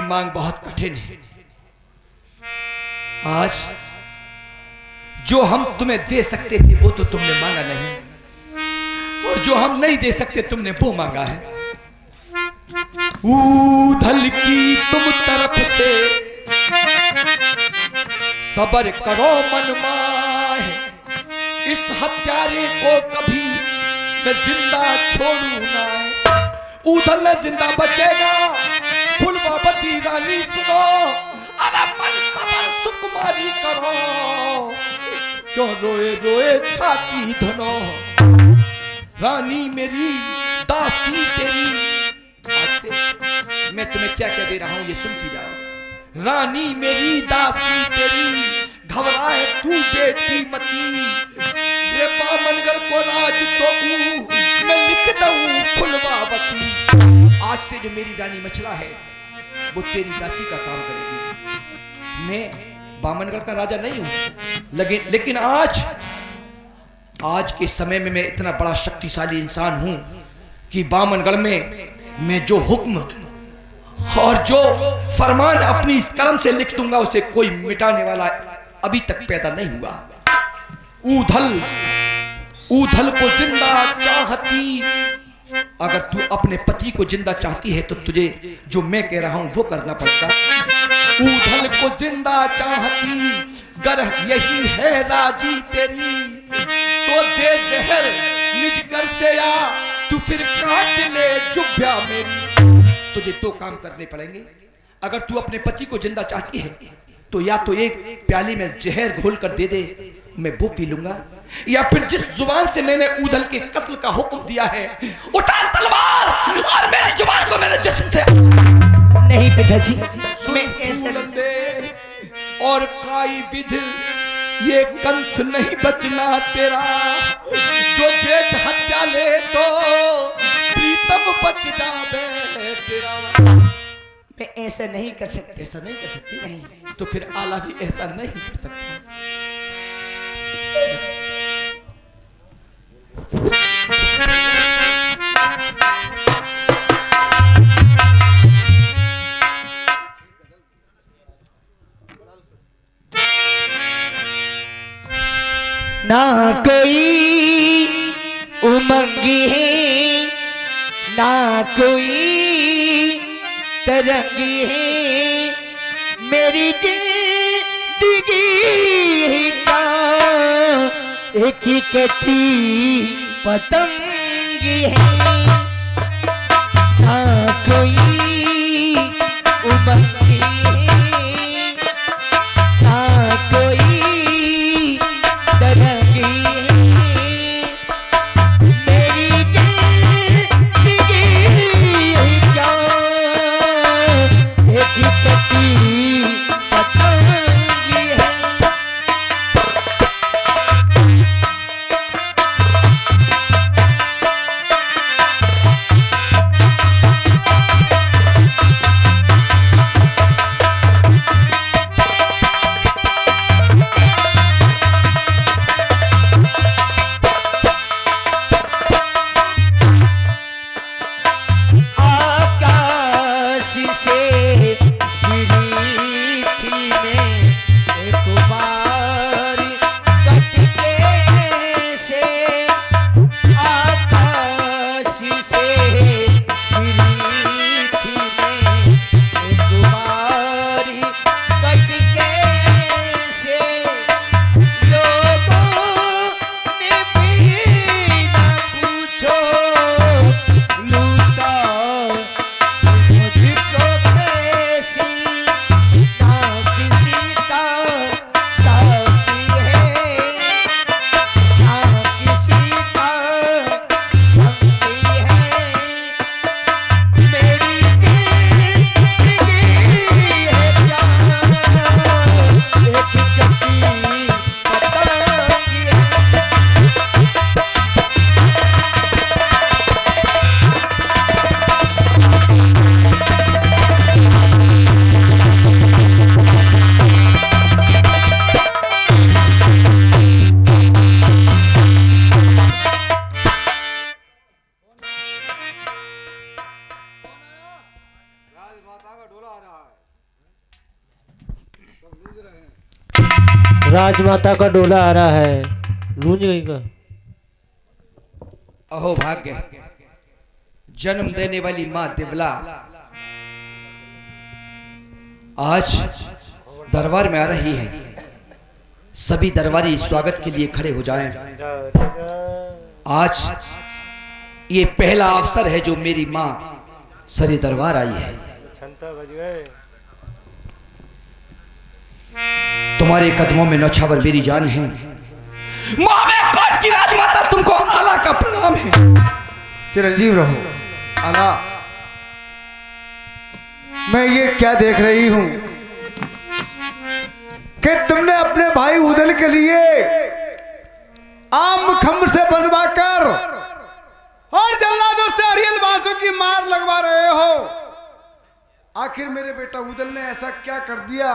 मांग बहुत कठिन है। आज जो हम तुम्हें दे सकते थे वो तो तुमने मांगा नहीं, और जो हम नहीं दे सकते तुमने वो मांगा है। ऊधल की तुम तरफ से सबर करो मन माहे, इस हत्यारे को कभी मैं जिंदा छोड़ू ना। ऊधल जिंदा बचेगा, फुलवावती रानी सुनो, अरे मन सबर सुकुमारी करो, क्यों रोए रोए छाती धनो, रानी मेरी दासी तेरी। आज से मैं तुम्हें क्या क्या दे रहा हूं ये सुनती जाओ। रानी मेरी दासी तेरी, घबराए तू बेटी मती, रे बामनगढ़ को राज तो मैं लिख दूं फुलवावती। आज से जो मेरी रानी मछला है वो तेरी दासी का काम करेगी। मैं बामनगढ़ का राजा नहीं हूं, लेकिन आज के समय में मैं इतना बड़ा शक्तिशाली इंसान हूं कि बामनगढ़ में मैं जो हुक्म और जो फरमान अपनी इस कलम से लिख दूंगा उसे कोई मिटाने वाला अभी तक पैदा नहीं हुआ। ऊधल को जिंदा चाहती, अगर तू अपने पति को जिंदा चाहती है तो तुझे जो मैं कह रहा हूं वो करना पड़ेगा। ऊधल को जिंदा चाहती, गर यही है राजी तेरी, तो दे जहर निज कर से आ, तू फिर काट ले जुब्या मेरी। तुझे दो काम करने पड़ेंगे। अगर तू अपने पति को जिंदा चाहती है तो या तो एक प्याली में जहर घोल कर दे दे, मैं वो पी लूंगा, या फिर जिस जुबान से मैंने ऊधल के कत्ल का हुक्म दिया है, उठा तलवार और मेरी जुबान को मेरे जिस्म से। नहीं पिताजी, मैं ऐसे दे और काई विध ये कंठ नहीं बचना तेरा, जो जेठ हत्या ले तो प्रीतम बच जावे तेरा। मैं ऐसा नहीं कर सकती। ऐसा नहीं कर सकती? नहीं तो फिर आला भी ऐसा नहीं कर सकता। ना कोई उमंगी है, ना कोई तरंगी है, मेरी जिंदगी का एक ही कटी पतंगी है। ना कोई उमंगी है, ना कोई तरंगी है, मेरी जिंदगी का एक ही कटी पतंगी है। राजमाता का डोला आ रहा है, लूंज गई का। अहो भाग्य, जन्म देने वाली मां दिवला आज दरबार में आ रही है। सभी दरबारी स्वागत के लिए खड़े हो जाएं। आज ये पहला अवसर है जो मेरी मां सरे दरबार आई है। तुम्हारे कदमों में नौछावर मेरी जान है। मां में कोट की राजमाता, तुमको आला का प्रणाम है। चिरंजीव रहो। आला, मैं ये क्या देख रही हूं कि तुमने अपने भाई उदल के लिए आम खम्भ से बनवाकर और जल्लादों से अरियल बांसों की मार लगवा रहे हो। आखिर मेरे बेटा उदल ने ऐसा क्या कर दिया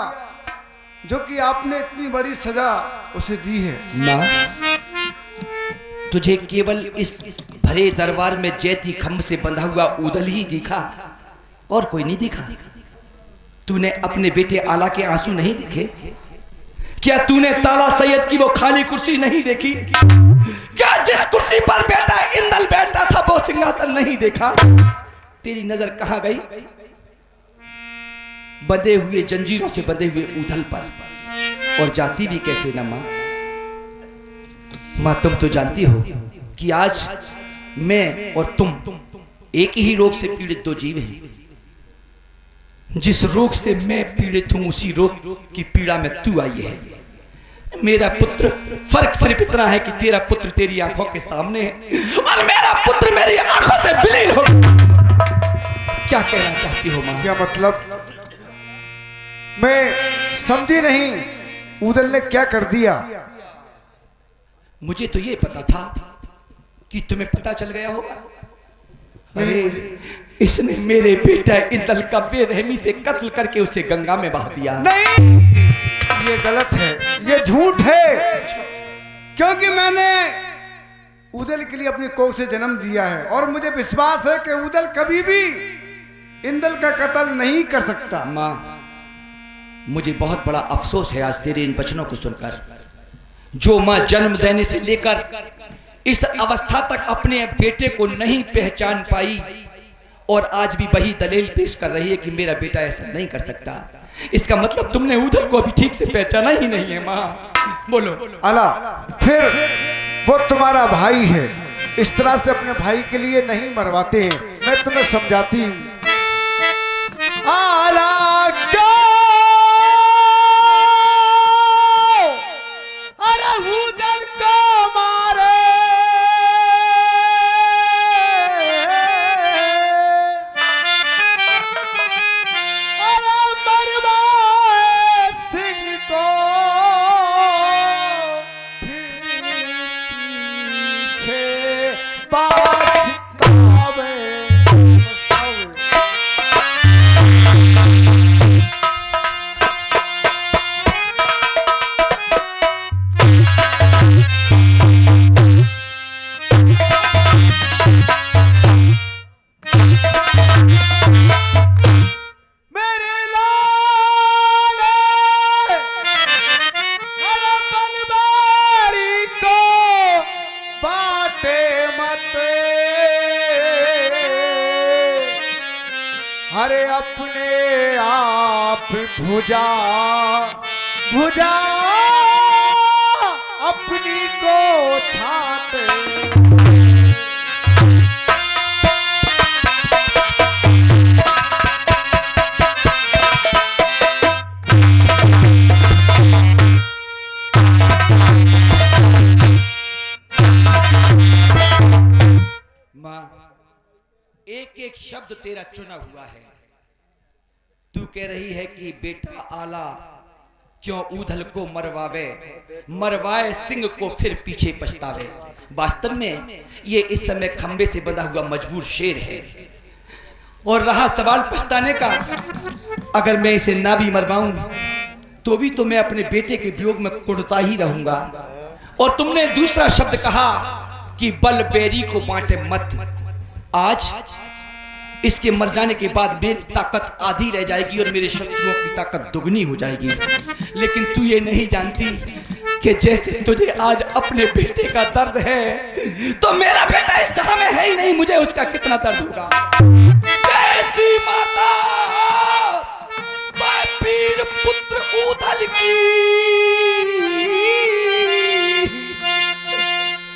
जो कि आपने इतनी बड़ी सजा उसे दी है? मां, तुझे केवल इस भरे दरबार में जैती खम्भ से बंधा हुआ उदल ही दिखा और कोई नहीं दिखा। तूने अपने बेटे आला के आंसू नहीं देखे? क्या तूने ताला सैयद की वो खाली कुर्सी नहीं देखी? क्या जिस कुर्सी पर बेटा इंदल बैठता था वो सिंहासन नहीं देखा? तेरी नजर कहां गई? बंधे हुए जंजीरों से बंधे हुए उदल पर। और जाती भी कैसे ना मां? मां, तुम तो जानती हो कि आज मैं और तुम एक ही रोग से पीड़ित दो जीव हैं। जिस रोग से मैं पीड़ित हूं उसी रोग की पीड़ा में तू आई है। मेरा पुत्र, फर्क सिर्फ इतना है कि तेरा पुत्र तेरी आंखों के सामने है और मेरा पुत्र मेरी आंखों से विलीन हो। क्या कहना चाहती हो मां? क्या मतलब? मैं समझी नहीं, उदल ने क्या कर दिया? मुझे तो ये पता था कि तुम्हें पता चल गया होगा। अरे, इसने मेरे बेटा इंदल का बेरहमी से कत्ल करके उसे गंगा में बहा दिया। नहीं, ये गलत है, ये झूठ है। क्योंकि मैंने उदल के लिए अपनी कोख से जन्म दिया है और मुझे विश्वास है कि उदल कभी भी इंदल का कत्ल नहीं कर सकता। मां, मुझे बहुत बड़ा अफसोस है आज तेरे इन वचनों को सुनकर। जो मां जन्म देने से लेकर इस अवस्था तक अपने बेटे को नहीं पहचान पाई और आज भी वही दलील पेश कर रही है कि मेरा बेटा ऐसा नहीं कर सकता, इसका मतलब तुमने उदल को अभी ठीक से पहचाना ही नहीं है। मां, बोलो। आला, फिर वो तुम्हारा भाई है, इस तरह से अपने भाई के लिए नहीं मरवाते हैं। मैं तुम्हें समझाती हूँ। आला क्यों? अरे उदल को मारे, अरे मरवाए सिंह को, फिर पीछे पछतावे। मेरे लाल, अरे बनवारी को बाटे मत, अरे अपने आप भुजा भुजा अपनी को छाटे। मां, एक एक शब्द तेरा चुना हुआ है। तू कह रही है कि बेटा आला क्यों उदल को मरवाए सिंह को फिर पीछे पछतावे। वास्तव में ये इस समय खंबे से बंधा हुआ मजबूर शेर है। और रहा सवाल पछताने का, अगर मैं इसे ना भी मरवाऊं तो भी तो मैं अपने बेटे के वियोग में कुढ़ता ही रहूंगा। और तुमने दूसरा शब्द कहा कि बल बेरी को बांटे मत। आज इसके मर जाने के बाद मेरी ताकत आधी रह जाएगी और मेरे शत्रुओं की ताकत दुगनी हो जाएगी। लेकिन तू ये नहीं जानती कि जैसे तुझे आज अपने बेटे का दर्द है तो मेरा बेटा इस जहां में है ही नहीं, मुझे उसका कितना दर्द होगा। जैसी माता पीर पुत्र ऊधल की,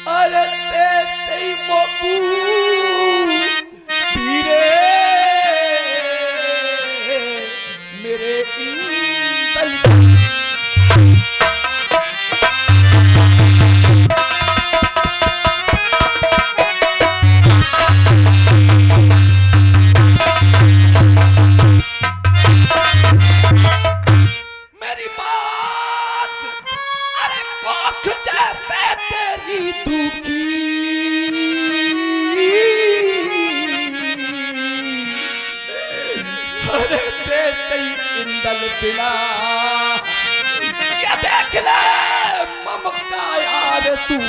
अरे तेरे मोकू पीरे मेरे इंदल की। बिना ये देख ले ममता यार सूख।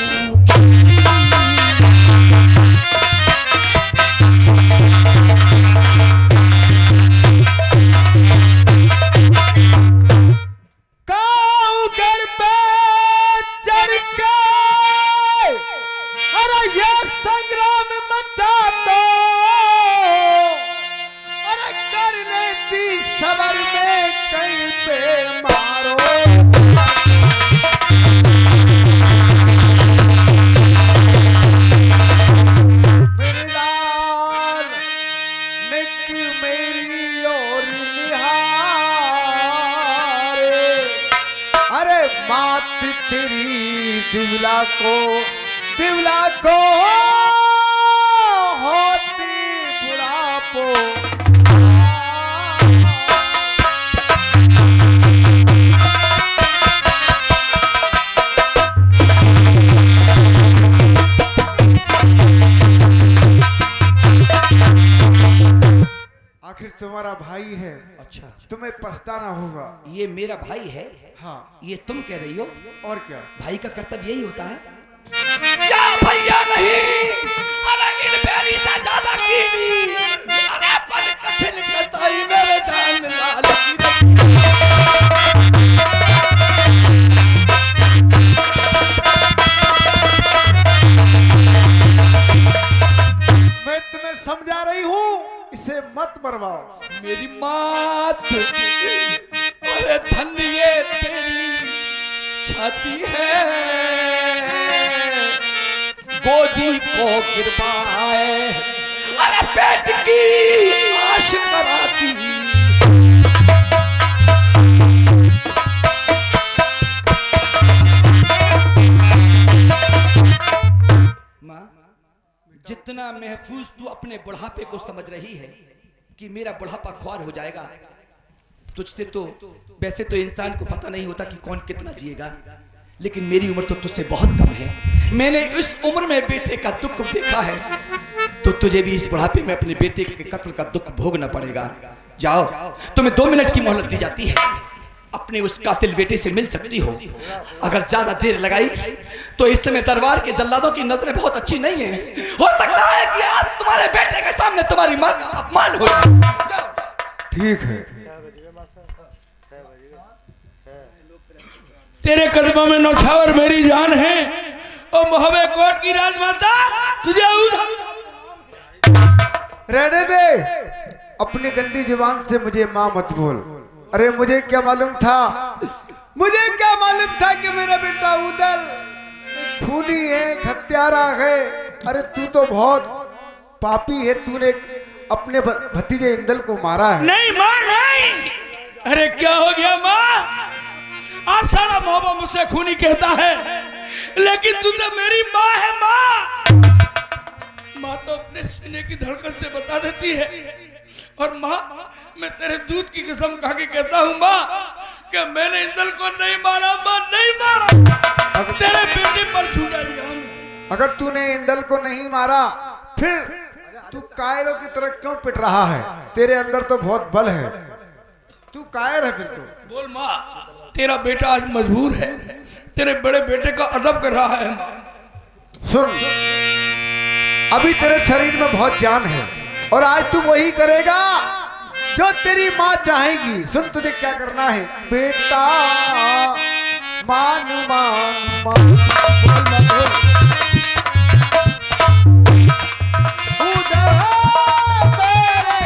काउगढ़ पे चढ़ के अरे ये संग्राम मचा तो अरे कर लेती सबर में कहीं पे मारो। मेरे लाल निकी मेरी और निहारे, अरे बात तेरी दिवला को होती बुढ़ापो। आखिर तुम्हारा भाई है, अच्छा तुम्हें पछताना होगा। ये मेरा भाई है? हाँ। ये तुम कह रही हो? और क्या? भाई का कर्तव्य यही होता है? या भैया नहीं, अरे इन बेरी से ज्यादा कीनी, अरे पल कठिन कसाई मेरे जान लाल की। मैं तुम्हें समझा रही हूँ, इसे मत मरवाओ। मेरी मात, अरे धन्य ये तेरी छाती है, गोदी को गिरवाए, अरे पेट की आश कराती। माँ, जितना महफूज तू अपने बुढ़ापे को समझ रही है कि मेरा बुढ़ापा ख्वार हो जाएगा, तुझसे तो वैसे तो इंसान को पता नहीं होता कि कौन कितना जिएगा, लेकिन मेरी उम्र तो तुझसे बहुत कम है। मैंने इस उम्र में बेटे का दुख देखा है, तो तुझे भी इस बुढ़ापे में अपने बेटे के कत्ल का दुख भोगना पड़ेगा। जाओ, तुम्हें 2 मिनट की मोहलत दी जाती है, अपने उस कातिल बेटे से मिल सकती हो। अगर ज्यादा देर लगाई तो इस समय दरबार के जल्लादों की नजरें बहुत अच्छी नहीं है, हो सकता है कि आज तुम्हारे बेटे के सामने तुम्हारी मां का अपमान हो। ठीक है, तेरे कदमों में नौछावर मेरी जान है, और मोहब्बे कोट की राजमाता तुझे रहने दे। अपनी गंदी जुबान से मुझे माँ मत बोल। अरे मुझे क्या मालूम था कि मेरा बेटा उदल खूनी है, हत्यारा है। अरे तू तो बहुत पापी है, तूने अपने भतीजे इंदल को मारा है। नहीं माँ नहीं। अरे क्या हो गया माँ? आज सारा मोहब्बा मुझसे खूनी कहता है, लेकिन तू तो मेरी माँ है। माँ तो अपने सीने की धड़कन से बता देती है, और माँ मैं तेरे दूध की कसम खा के कहता हूँ माँ कि मैंने इंदल को नहीं मारा। माँ नहीं मारा, तेरे बेटे पर छू जाएगा। अगर तूने इंदल को नहीं मारा, फिर तू कायरों की तरह क्यों पिट रहा है? तेरे अंदर तो बहुत बल है, तू कायर है। फिर तो बोल माँ, तेरा बेटा आज मजबूर है, तेरे बड़े बेटे का अदब कर रहा है। माँ सुन, अभी तेरे शरीर में बहुत जान है, और आज तू वही करेगा जो तेरी माँ चाहेगी। सुन तुझे क्या करना है बेटा, मान मान मान बोल बोल। उधर मेरे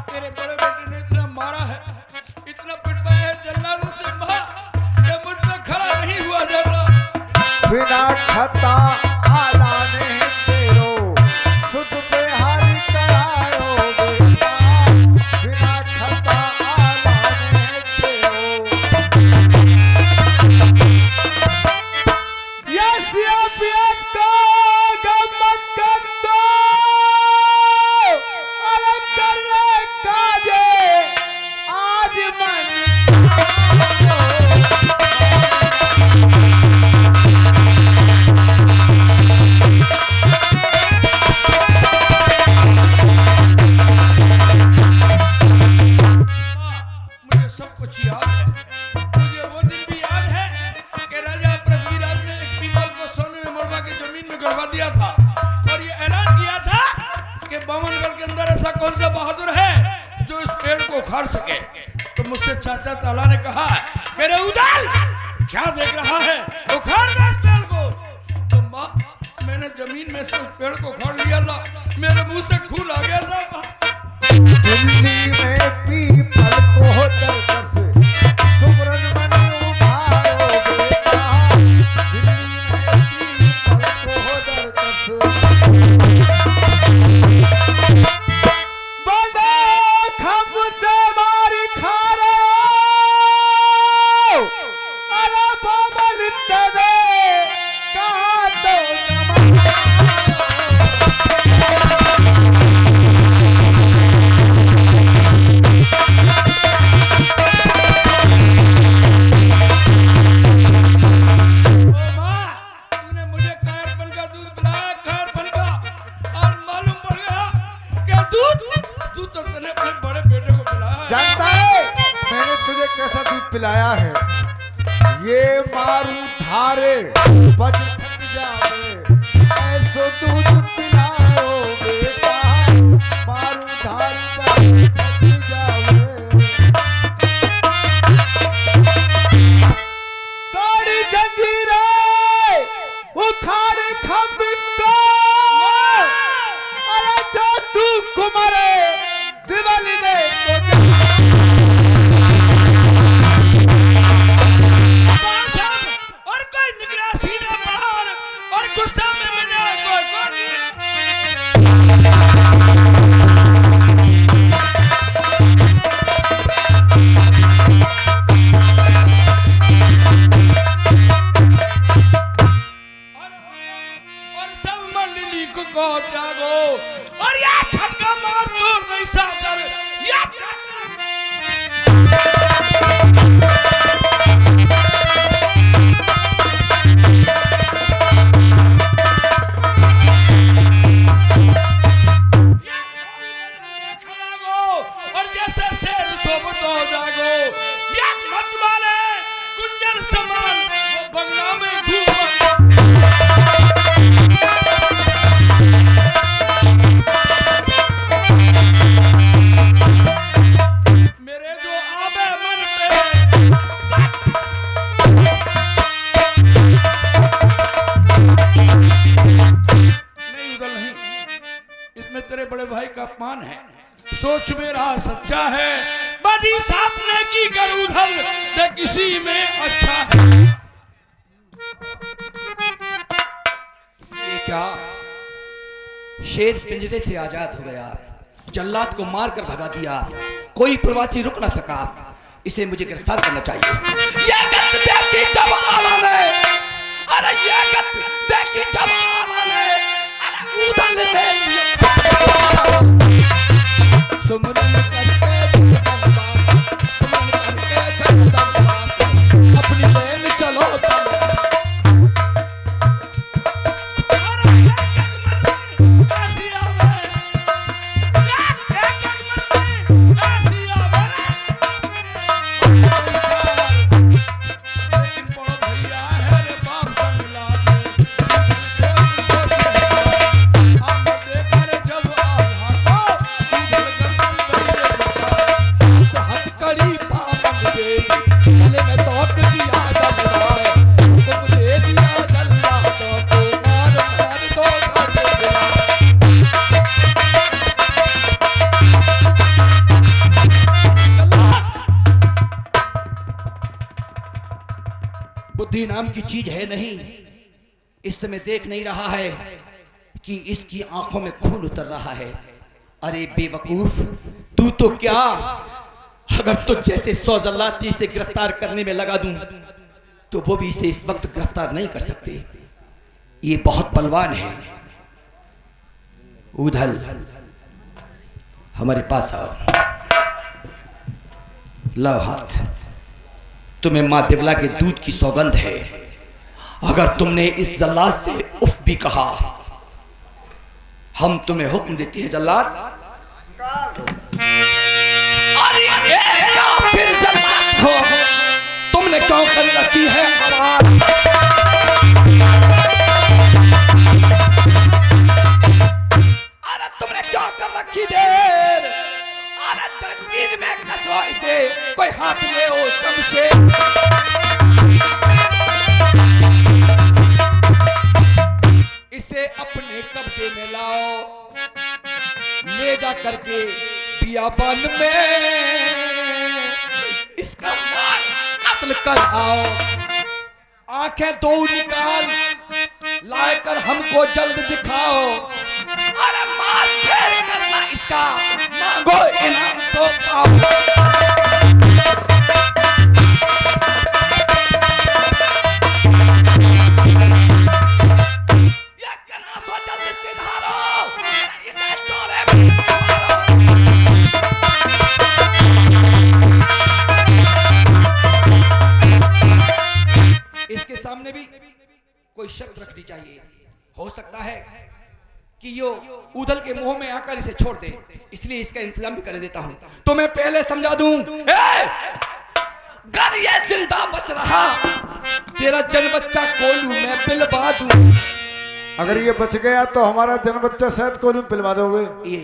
तेरे बड़े बेटे ने इतना मारा है, इतना पिटवाया है जल्लादों से मां कि मुझ पे खड़ा नहीं हुआ जाता। बिना खता आला ने तेरो सुध पे हरि करायो बेटा, बिना खता आला ने तेरो। ये सिया पियाज का गम मत कर दो, अरे करने काजे आज मन मुझे सब कुछ याद है। मुझे वो दिन भी याद है कि राजा पृथ्वीराज ने एक पीपल को सोने में मड़वा के जमीन में गड़वा दिया था और ये ऐलान किया था कि बामनगढ़ के अंदर ऐसा कौन सा बहादुर है जो इस पेड़ को उखाड़ सके। तो मुझसे चाचा ताला ने कहा कि रे उजाल क्या देख रहा है, उखाड़ दे इस पेड़ को। तो माँ मैंने जमीन में से उस पेड़ को उखाड़ लिया था, मेरे मुंह से खून आ गया था माँ। दिल्ली में पीपल को दरकस सुमरन मन उठाओ बेटा, दिल्ली में पीपल को दरकस बंदे खम से मारी खा रहे हो, अरे बाबल तेरे कहाँ तो कमा। जानता है मैंने तुझे कैसा दूध पिलाया है, ये मारू धारे बज फट जावे, ऐसो दूध पिलाओ बेटा, मारू धारे बज फट जावे। तोड़ी जंजीरें उखाड़ खंभ को, अरे जो तू कुमारे दिवाली ने और कोई निगरान सीधा बाहर और गुस्सा में मैंने और सब मंडली को जागो और या छक्का मार तोड़ नहीं सागर या और जैसे शेर सोबत हो जागो या मत वाले कुंजर समान वो बंगला में घूम। मेरे जो आबे मन पे नहीं उधर नहीं, इसमें तेरे बड़े भाई का अपमान है। सोच मेरा सच्चा है, बदी साथ ने की कर उधर दे किसी में अच्छा है। ये क्या, शेर पिंजरे से आजाद हो गया, जल्लाद को मारकर भगा दिया, कोई प्रवासी रुक ना सका, इसे मुझे गिरफ्तार करना चाहिए। ये गत देखी जब आला ने, अरे ये गत देखी जब आला ने, अरे उधर ले सुमरन करके सुमरन करके अपनी बहन चलो और एक मन में ऐसी आवे, एक बुद्धि नाम की चीज है नहीं। इस समय देख नहीं रहा है कि इसकी आंखों में खून उतर रहा है। अरे बेवकूफ, तू तो क्या, अगर तुझ जैसे 100 जल्लाती इसे गिरफ्तार करने में लगा दूं तो वो भी इसे इस वक्त गिरफ्तार नहीं कर सकते। ये बहुत बलवान है। उधल हमारे पास आओ। लो हाथ। तुम्हें मां देवला के दूध की सौगंध है, अगर तुमने इस जल्लाद से उफ भी कहा, हम तुम्हें हुक्म देते हैं जल्लाद। अरे काफिर जल्लाद हो, तुमने क्यों खरीदा की है आवाज? अरे तुमने क्यों कर रखी देर? अरे जंजीर में कसो इसे, कोई हाथ ले ओ शमशेर। इसे अपने कब्जे में लाओ, ले जा करके बियाबान में इसका मार कत्ल कर आओ। आंखें दो निकाल लाकर हमको जल्द दिखाओ। अरे मार फेर करना इसका, मांगो इनाम सो पाओ। इसके सामने भी कोई शर्त रखनी चाहिए। हो सकता है कि यो उदल के मुंह में आकर इसे छोड़ दे, इसलिए इसका इंतजाम भी कर देता हूं। तो मैं पहले समझा दूं, अगर ये जिंदा बच रहा, तेरा जन बच्चा कोलू मैं पिलवा दूं। अगर ये बच गया तो हमारा जन बच्चा शायद कोलू पिलवा दोगे।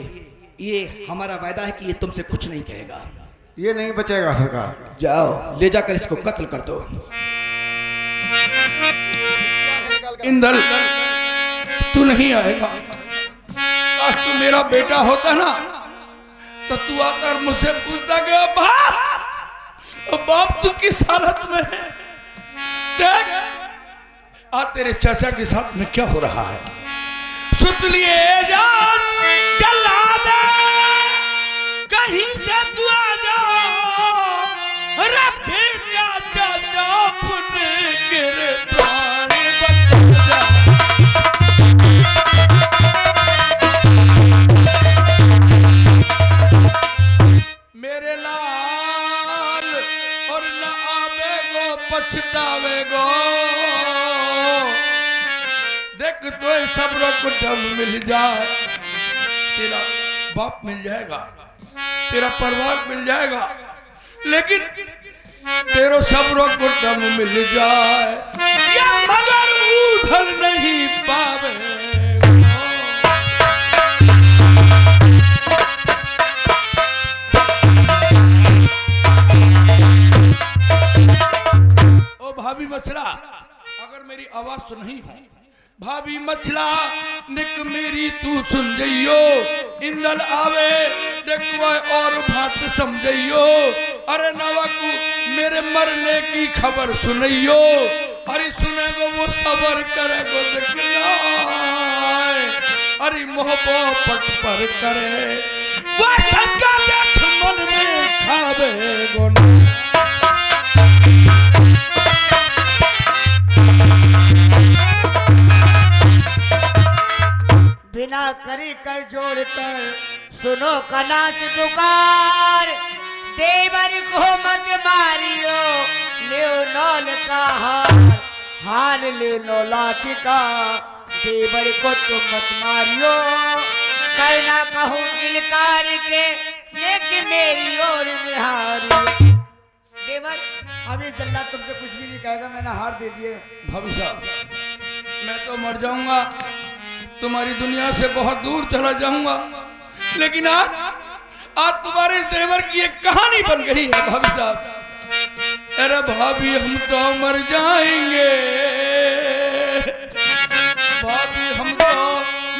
ये हमारा वायदा है कि ये तुमसे कुछ नहीं कहेगा। ये नहीं बचेगा सरकार। जाओ ले जाकर इसको कत्ल कर दो। इंदल तू नहीं आएगा। आज तू मेरा बेटा होता ना तो तू आकर मुझसे पूछता कि बाप तू किस हालत में है, देख आज तेरे चाचा के साथ में क्या हो रहा है। सुत लिए जान चला दे, कहीं से तू आ जा, अरे बेटा चाचा अपने गिरफ्तार बचा जा। मेरे लाल और न आवे गो पछतावे गो, देख तो सब्र को दम मिल जाए, तेरा बाप मिल जाएगा, तेरा परिवार मिल जाएगा, लेकिन तेरो सब्र को दम मिल जाए या मगर उधल नहीं पावे। ओ भाभी मछला, अगर मेरी आवाज तो नहीं हो, भाभी मछला निक मेरी तू सुन जइयो, इंदल आवे देखवा और बात समझइयो। अरे नवाकू मेरे मरने की खबर सुनइयो, अरे सुनेगो वो सबर करेगो देखना, अरे मोहब्बत पर करे वो शंका देख मन में खावेगो ना। बिना करी कर जोड़ कर सुनो कनास पुकार, देवर को मत मारियो ले नौल का हार ले नौलाखी का, देवर को तुम मत मारियो करना कहूँ किलकार के, लेकिन मेरी ओर निहारी। देवर अभी जल्ला तुमसे कुछ भी नहीं कहेगा, मैंने हार दे दिए। भाभी साहब मैं तो मर जाऊंगा, तुम्हारी दुनिया से बहुत दूर चला जाऊंगा, लेकिन आज तुम्हारे देवर की एक कहानी बन गई है भाभी साहब। अरे भाभी हम तो मर जाएंगे, भाभी हम तो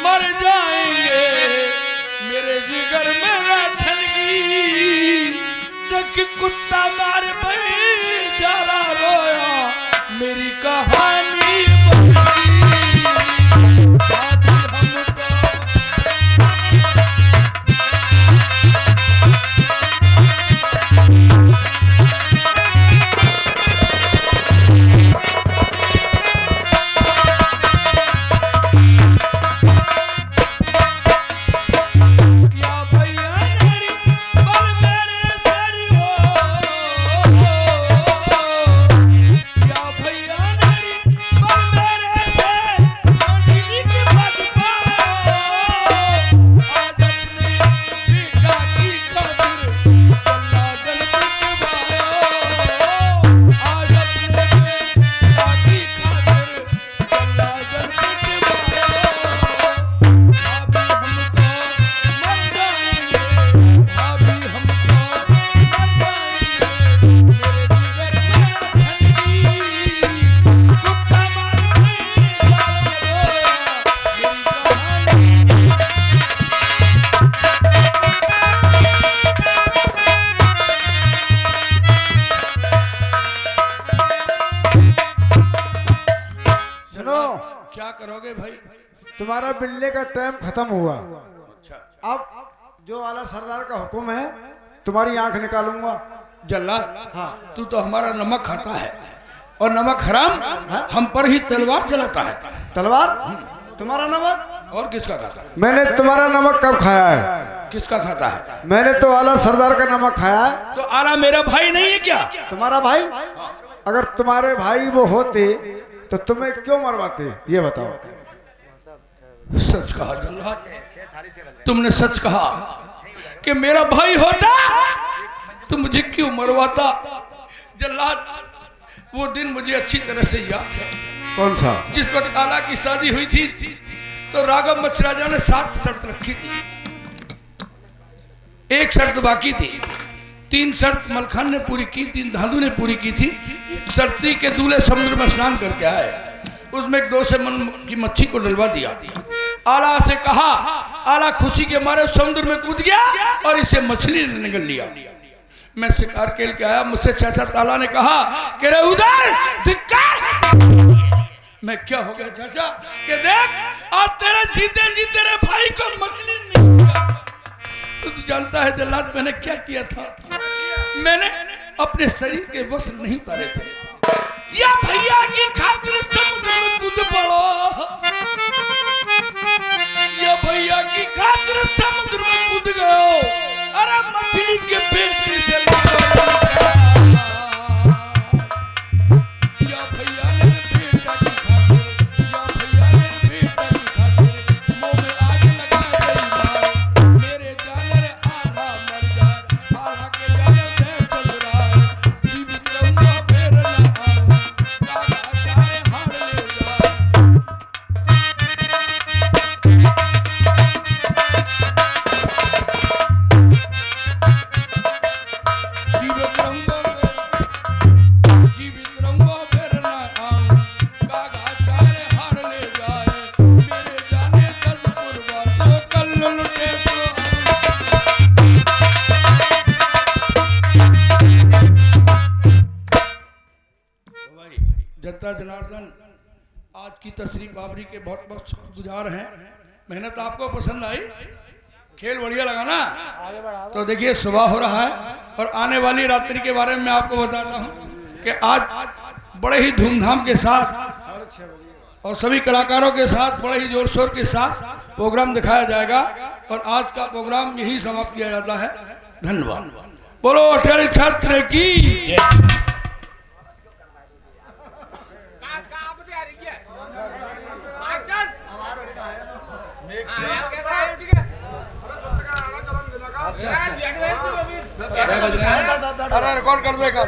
मर जाएंगे, मेरे जिगर में बैठनगी देख कुत्ता मार जा रहा रोया, मेरी कहानी बनती भाभी हमको। या भैया नेरी बल मेरे तेरी हो, या भैया नेरी बल मेरे से मंडली की पद पाओ। आज अपने बेटा की खातिर जल्लादन पिटवाओ, आज अपने बेटा की खातिर जल्लादन पिटवाओ। भाभी हमको मर जाएंगे, भाभी हमको मर जाएंगे, मेरे जिगर मेरा ठंडी कुत्ता मार के लाला रोया मेरी कहानी। सुनो, क्या करोगे भाई? तुम्हारा बिल्ले का टाइम खत्म हुआ। अच्छा अब जो आला सरदार का हुक्म है, तुम्हारी आंख निकालूंगा। जल्लाद, हाँ। तू तो हमारा नमक खाता है और नमक हराम हम पर ही तलवार चलाता है। तलवार? तुम्हारा नमक? और किसका खाता है? मैंने तुम्हारा नमक कब खाया है? किसका खाता है? मैंने तो आला सरदार का नमक खाया है। तो आला मेरा भाई नहीं है क्या? तुम्हारा भाई? अगर तुम्हारे भाई वो होते तो तुम्हें क्यों मरवाते, ये बताओ। सच कहा जल्लाद, तुमने सच कहा कि मेरा भाई होता तो मुझे क्यों मरवाता। जल्लाद, वो दिन मुझे अच्छी तरह से याद है। कौन सा? जिस वक्त आला की शादी हुई थी तो राघव मच्छराजा ने 7 शर्त रखी थी, 1 शर्त बाकी थी। 3 शर्त मलखान ने पूरी की, 3 धांधु ने पूरी की थी। 1 शर्त थी कि दूल्हे समुद्र में स्नान करके आए, उसमें एक 2 से मन की मच्छी को डलवा दिया। आला से कहा, आला खुशी के मारे समुद्र में कूद गया और इसे मछली ने निगल लिया। मैं शिकार खेल के आया, मुझसे चाचा ताला ने कहा कि रे उधर धिक्कार है। मैं क्या हो गया चाचा? कि देख आज तेरे जीते जी तेरे भाई को मछली नहीं मिला। तू जानता है जल्लाद मैंने क्या किया था? मैंने अपने शरीर के वस्त्र नहीं उतारे थे, या भैया की खातिर समुद्र में कूद पड़ो, या भैया की खातिर समुद्र में कूद गयो। अरे मछली के पेट से या भैया ने बेटा की खातिर, या भैया ने बेटा की खातिर मुंह में आग लगा गई मार। मेरे जानवर आधा मर जाए, आधा के जानवर देख चल रहा है, जीवित रहूंगा फिर न आऊं, कागा चारे हार ले जाए। जीवित रहूंगा फिर न आऊं, कागा चारे हार ले जाए। मेरे जाने 10 पुरवासो कल लुटे तो भाई जनता जनार्दन आज की तशरीफ आवरी के बहुत बहुत शुक्रगुजार हैं। मेहनत आपको पसंद आई? खेल बढ़िया लगा ना? तो देखिए सुबह हो रहा है और आने वाली रात्रि के बारे में मैं आपको बताता हूँ कि आज बड़े ही धूमधाम के साथ और सभी कलाकारों के साथ बड़े ही जोर शोर के साथ प्रोग्राम दिखाया जाएगा और आज का प्रोग्राम यही समाप्त किया जाता है। धन्यवाद। बोलो अटल छात्र की जय। अच्छा, रिकॉर्ड कर देगा।